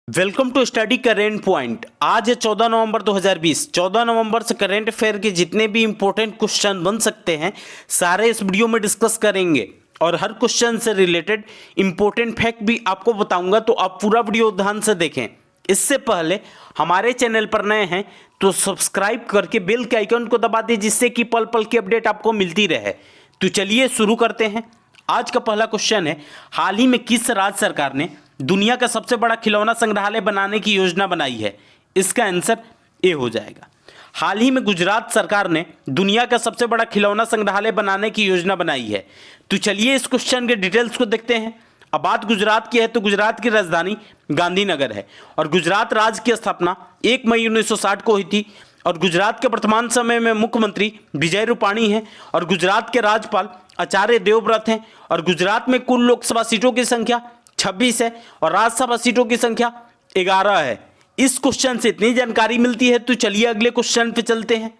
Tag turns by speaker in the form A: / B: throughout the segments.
A: Welcome to study current point. आज है 14 नवंबर 2020। 14 नवंबर से करेंट अफेयर के जितने भी इंपॉर्टेंट क्वेश्चन बन सकते हैं सारे इस वीडियो में डिस्कस करेंगे और हर क्वेश्चन से रिलेटेड इंपॉर्टेंट फैक्ट भी आपको बताऊंगा, तो आप पूरा वीडियो ध्यान से देखें। इससे पहले हमारे चैनल पर नए हैं तो सब्सक्राइब करके बेल के आइकन को दबा दें, जिससे कि पल पल की अपडेट आपको मिलती रहे। तो चलिए शुरू करते हैं। आज का पहला क्वेश्चन है, हाल ही में किस राज्य सरकार ने दुनिया का सबसे बड़ा खिलौना संग्रहालय बनाने की योजना बनाई है? इसका आंसर ए हो जाएगा। हाल ही में गुजरात सरकार ने दुनिया का सबसे बड़ा खिलौना संग्रहालय बनाने की योजना बनाई है। तो चलिए इस क्वेश्चन के डिटेल्स को देखते हैं। अब बात गुजरात की है तो गुजरात की राजधानी गांधीनगर है और गुजरात राज्य की स्थापना 1 मई 1960 को हुई थी और गुजरात के वर्तमान समय में मुख्यमंत्री विजय रूपाणी हैं और गुजरात के राज्यपाल आचार्य देवव्रत हैं और गुजरात में कुल लोकसभा सीटों की संख्या 26 है और राज्यसभा सीटों की संख्या 11 है। इस क्वेश्चन से इतनी जानकारी मिलती है। तो चलिए अगले क्वेश्चन पे चलते हैं।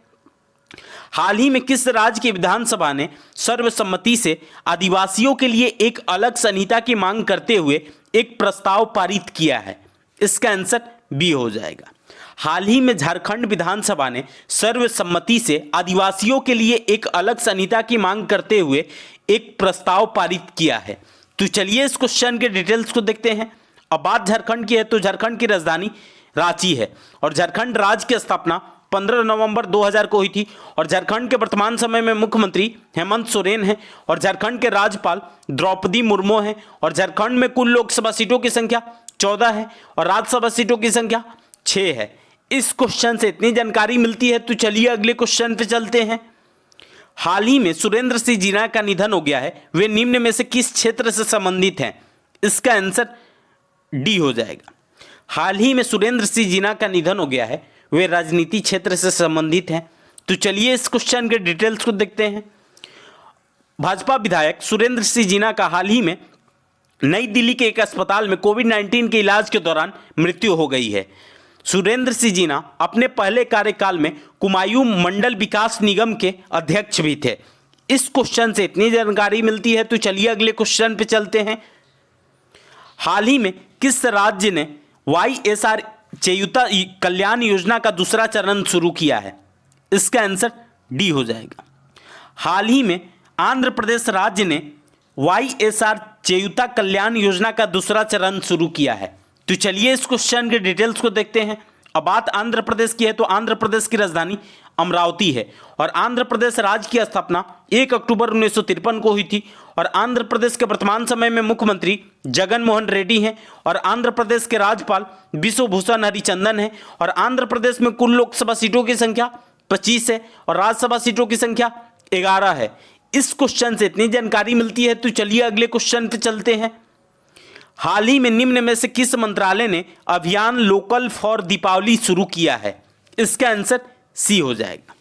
A: हाल ही में किस राज्य की विधानसभा ने सर्वसम्मति से आदिवासियों के लिए एक अलग संहिता की मांग करते हुए एक प्रस्ताव पारित किया है? इसका आंसर बी हो जाएगा। हाल ही में झारखंड विधानसभा ने सर्वसम्मति से आदिवासियों के लिए एक अलग संहिता की मांग करते हुए एक प्रस्ताव पारित किया है। तो चलिए इस क्वेश्चन के डिटेल्स को देखते हैं। अब बात झारखंड की है तो झारखंड की राजधानी रांची है और झारखंड राज्य की स्थापना 15 नवंबर 2000 को हुई थी और झारखंड के वर्तमान समय में मुख्यमंत्री हेमंत सोरेन हैं और झारखंड के राज्यपाल द्रौपदी मुर्मू हैं और झारखंड में कुल लोकसभा सीटों की संख्या 14 है और राज्यसभा सीटों की संख्या 6 है। इस क्वेश्चन से इतनी जानकारी मिलती है। तो चलिए अगले क्वेश्चन पे चलते हैं। हाल ही में सुरेंद्र सिंह जीना का निधन हो गया है, वे निम्न में से किस क्षेत्र से संबंधित हैं? इसका आंसर डी हो जाएगा। हाल ही में सुरेंद्र सिंह जीना का निधन हो गया है, वे राजनीति क्षेत्र से संबंधित हैं। तो चलिए इस क्वेश्चन के डिटेल्स को देखते हैं। भाजपा विधायक सुरेंद्र सिंह जीना का हाल ही में नई दिल्ली के एक अस्पताल में कोविड-19 के इलाज के दौरान मृत्यु हो गई है। सुरेंद्र सिंह जीना अपने पहले कार्यकाल में कुमायूं मंडल विकास निगम के अध्यक्ष भी थे। इस क्वेश्चन से इतनी जानकारी मिलती है। तो चलिए अगले क्वेश्चन पे चलते हैं। हाल ही में किस राज्य ने YSR चेयुता कल्याण योजना का दूसरा चरण शुरू किया है? इसका आंसर डी हो जाएगा। हाल ही में आंध्र प्रदेश राज्य ने YSR चेयुता कल्याण योजना का दूसरा चरण शुरू किया है। तो चलिए इस क्वेश्चन के डिटेल्स को देखते हैं। अब बात आंध्र प्रदेश की है तो आंध्र प्रदेश की राजधानी अमरावती है और आंध्र प्रदेश राज्य की स्थापना 1 अक्टूबर 1953 को हुई थी और आंध्र प्रदेश के वर्तमान समय में मुख्यमंत्री जगन मोहन रेड्डी हैं और आंध्र प्रदेश के राज्यपाल विश्वभूषण हरिचंदन हैं और आंध्र प्रदेश में कुल लोकसभा सीटों की संख्या 25 है और राज्यसभा सीटों की संख्या 11 है। इस क्वेश्चन से इतनी जानकारी मिलती है। तो चलिए अगले क्वेश्चन पे चलते हैं। हाल ही में निम्न में से किस मंत्रालय ने अभियान लोकल फॉर दीपावली शुरू किया है? इसका आंसर सी हो जाएगा।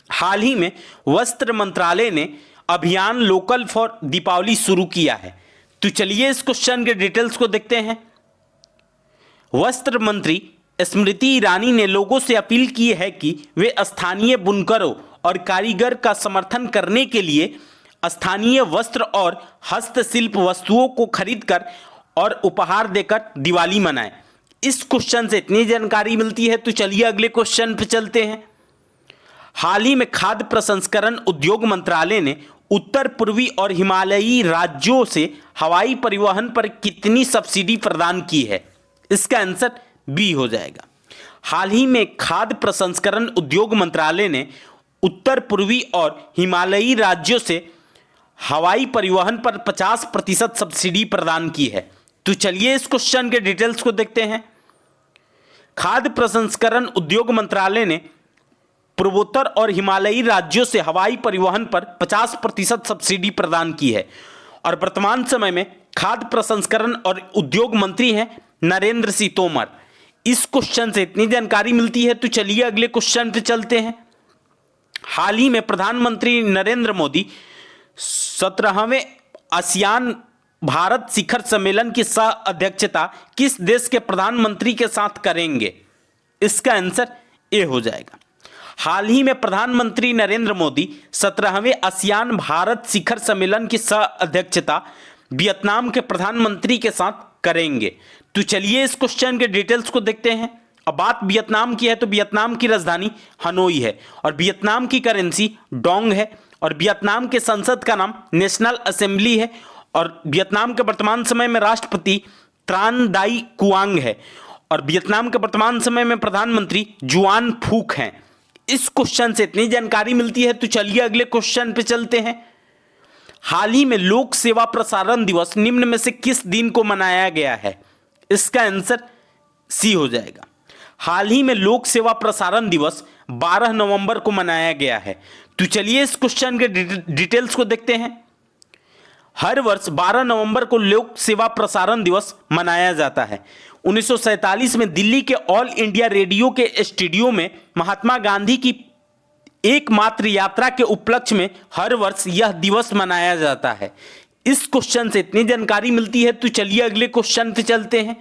A: हाल ही में वस्त्र मंत्रालय ने अभियान लोकल फॉर दीपावली शुरू किया है। तो चलिए इस क्वेश्चन के डिटेल्स को देखते हैं। वस्त्र मंत्री स्मृति ईरानी ने लोगों से अपील की है कि वे स्थानीय बुनकरों और कारीगर का समर्थन करने के लिए स्थानीय वस्त्र और हस्तशिल्प वस्तुओं को खरीदकर और उपहार देकर दिवाली मनाएं। इस क्वेश्चन से इतनी जानकारी मिलती है। तो चलिए अगले क्वेश्चन पे चलते हैं। हाल ही में खाद्य प्रसंस्करण उद्योग मंत्रालय ने उत्तर पूर्वी और हिमालयी राज्यों से हवाई परिवहन पर कितनी सब्सिडी प्रदान की है? इसका आंसर बी हो जाएगा। हाल ही में खाद्य प्रसंस्करण उद्योग मंत्रालय ने उत्तर पूर्वी और हिमालयी राज्यों से हवाई परिवहन पर 50% सब्सिडी प्रदान की है। तो चलिए इस क्वेश्चन के डिटेल्स को देखते हैं। खाद्य प्रसंस्करण उद्योग मंत्रालय ने पूर्वोत्तर और हिमालयी राज्यों से हवाई परिवहन पर 50% सब्सिडी प्रदान की है और वर्तमान समय में खाद्य प्रसंस्करण और उद्योग मंत्री हैं नरेंद्र सिंह तोमर। इस क्वेश्चन से इतनी जानकारी मिलती है। तो चलिए अगले क्वेश्चन पे चलते हैं। हाल ही में प्रधानमंत्री नरेंद्र मोदी 17वें आसियान भारत शिखर सम्मेलन की सह अध्यक्षता किस देश के प्रधानमंत्री के साथ करेंगे? इसका आंसर ए हो जाएगा। हाल ही में प्रधानमंत्री नरेंद्र मोदी 17वें आसियान भारत शिखर सम्मेलन की सह अध्यक्षता वियतनाम के प्रधानमंत्री के साथ करेंगे। तो चलिए इस क्वेश्चन के डिटेल्स को देखते हैं। अब बात वियतनाम की है तो वियतनाम की राजधानी हनोई है और वियतनाम की करेंसी डोंग है और वियतनाम के संसद का नाम नेशनल असेंबली है और वियतनाम के वर्तमान समय में राष्ट्रपति त्रान दाई कुआंग है और वियतनाम के वर्तमान समय में प्रधानमंत्री जुआन फूक हैं। इस क्वेश्चन से इतनी जानकारी मिलती है तो चलिए अगले क्वेश्चन पे चलते हैं। हाल ही में लोक सेवा प्रसारण दिवस निम्न में से किस दिन को मनाया गया है? इसका आंसर सी हो जाएगा। हाल ही में लोक सेवा प्रसारण दिवस 12 नवंबर को मनाया गया है। तो चलिए इस क्वेश्चन के डिटेल्स को देखते हैं। हर वर्ष 12 नवंबर को लोक सेवा प्रसारण दिवस मनाया जाता है। 1947 में दिल्ली के ऑल इंडिया रेडियो के स्टूडियो में महात्मा गांधी की एकमात्र यात्रा के उपलक्ष्य में हर वर्ष यह दिवस मनाया जाता है। इस क्वेश्चन से इतनी जानकारी मिलती है तो चलिए अगले क्वेश्चन पे चलते हैं।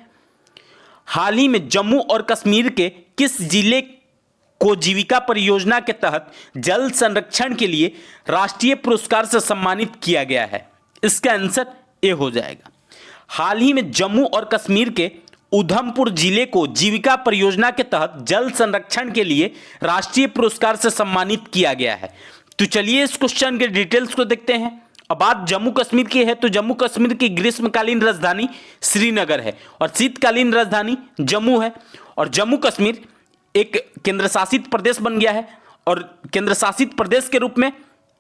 A: हाल ही में जम्मू और कश्मीर के किस जिले को जीविका परियोजना के तहत जल संरक्षण के लिए राष्ट्रीय पुरस्कार से सम्मानित किया गया है? इसका आंसर ए हो जाएगा। हाल ही में जम्मू और कश्मीर के उधमपुर जिले को जीविका परियोजना के तहत जल संरक्षण के लिए राष्ट्रीय पुरस्कार से सम्मानित किया गया है। तो चलिए इस क्वेश्चन के डिटेल्स को देखते हैं। अब बात जम्मू कश्मीर की है तो जम्मू कश्मीर की ग्रीष्मकालीन राजधानी श्रीनगर है और शीतकालीन राजधानी जम्मू है और जम्मू कश्मीर एक केंद्र शासित प्रदेश बन गया है और केंद्र शासित प्रदेश के रूप में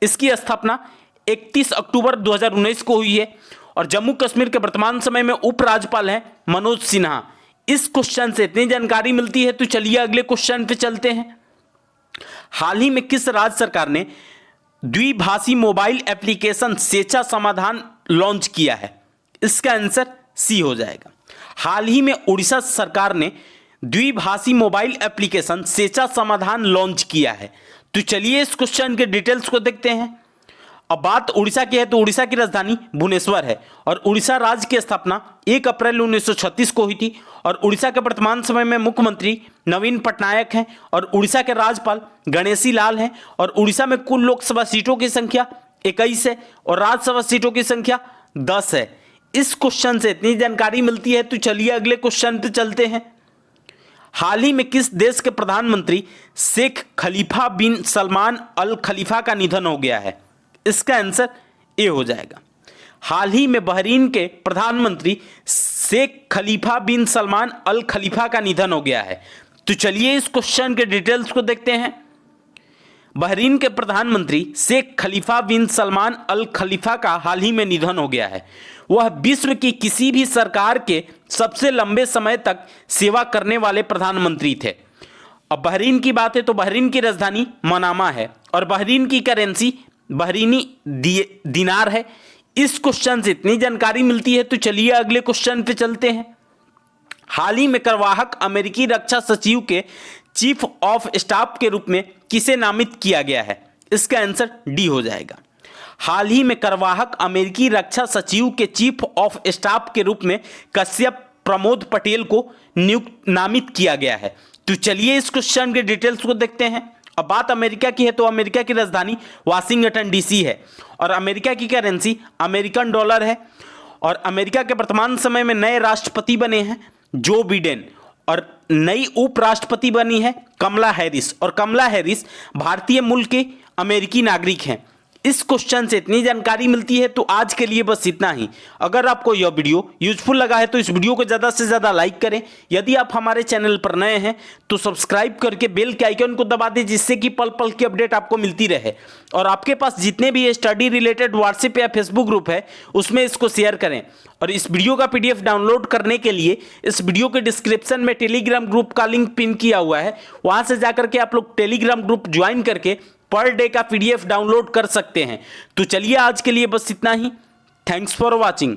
A: इसकी स्थापना 31 अक्टूबर 2019 को हुई है और जम्मू कश्मीर के वर्तमान समय में उपराज्यपाल हैं मनोज सिन्हा। इस क्वेश्चन से इतनी जानकारी मिलती है तो चलिए अगले क्वेश्चन पे चलते हैं। हाल ही में किस राज्य सरकार ने द्विभाषी मोबाइल एप्लीकेशन सेचा समाधान लॉन्च किया है? इसका आंसर सी हो जाएगा। हाल ही में उड़ीसा सरकार ने द्विभाषी मोबाइल एप्लीकेशन सेचा समाधान लॉन्च किया है। तो चलिए इस क्वेश्चन के डिटेल्स को देखते हैं। अब बात उड़ीसा की है तो उड़ीसा की राजधानी भुवनेश्वर है और उड़ीसा राज्य की स्थापना 1 अप्रैल 1936 को हुई थी और उड़ीसा के वर्तमान समय में मुख्यमंत्री नवीन पटनायक हैं और उड़ीसा के राज्यपाल गणेशी लाल हैं और उड़ीसा में कुल लोकसभा सीटों की संख्या 21 है और राज्यसभा सीटों की संख्या 10 है। इस क्वेश्चन से इतनी जानकारी मिलती है तो चलिए अगले क्वेश्चन पे चलते हैं। हाल ही में किस देश के प्रधानमंत्री शेख खलीफा बिन सलमान अल खलीफा का निधन हो गया है? इसका आंसर ए हो जाएगा। हाल ही में बहरीन के प्रधानमंत्री शेख खलीफा बिन सलमान अल खलीफा का निधन हो गया है। तो चलिए इस क्वेश्चन के डिटेल्स को देखते हैं। बहरीन के प्रधानमंत्री शेख खलीफा बिन सलमान अल खलीफा का हाल ही में निधन हो गया है। वह विश्व की किसी भी सरकार के सबसे लंबे समय तक सेवा करने वाले प्रधानमंत्री थे। अब बहरीन की बात है तो बहरीन की राजधानी मनामा है और बहरीन की करेंसी बहरीनी दिनार है। इस क्वेश्चन से इतनी जानकारी मिलती है तो चलिए अगले क्वेश्चन पे चलते हैं। हाल ही में कार्यवाहक अमेरिकी रक्षा सचिव के चीफ ऑफ स्टाफ के रूप में किसे नामित किया गया है? इसका आंसर डी हो जाएगा। हाल ही में कार्यवाहक अमेरिकी रक्षा सचिव के चीफ ऑफ स्टाफ के रूप में कश्यप प्रमोद पटेल को नामित किया गया है। तो चलिए इस क्वेश्चन के डिटेल्स को देखते हैं। अब बात अमेरिका की है तो अमेरिका की राजधानी वाशिंगटन डीसी है और अमेरिका की करेंसी अमेरिकन डॉलर है और अमेरिका के वर्तमान समय में नए राष्ट्रपति बने हैं जो बिडेन और नई उपराष्ट्रपति बनी है कमला हैरिस और कमला हैरिस भारतीय मूल के अमेरिकी नागरिक हैं। इस क्वेश्चन से इतनी जानकारी मिलती है तो आज के लिए बस इतना ही। अगर आपको यह वीडियो यूजफुल लगा है तो इस वीडियो को ज़्यादा से ज़्यादा लाइक करें। यदि आप हमारे चैनल पर नए हैं तो सब्सक्राइब करके बेल के आइकन को दबा दें जिससे कि पल पल की अपडेट आपको मिलती रहे और आपके पास जितने भी स्टडी रिलेटेड व्हाट्सएप या फेसबुक ग्रुप है उसमें इसको शेयर करें। और इस वीडियो का PDF डाउनलोड करने के लिए इस वीडियो के डिस्क्रिप्शन में टेलीग्राम ग्रुप का लिंक पिन किया हुआ है, वहाँ से जाकर के आप लोग टेलीग्राम ग्रुप ज्वाइन करके पर डे का PDF डाउनलोड कर सकते हैं। तो चलिए आज के लिए बस इतना ही। Thanks for watching.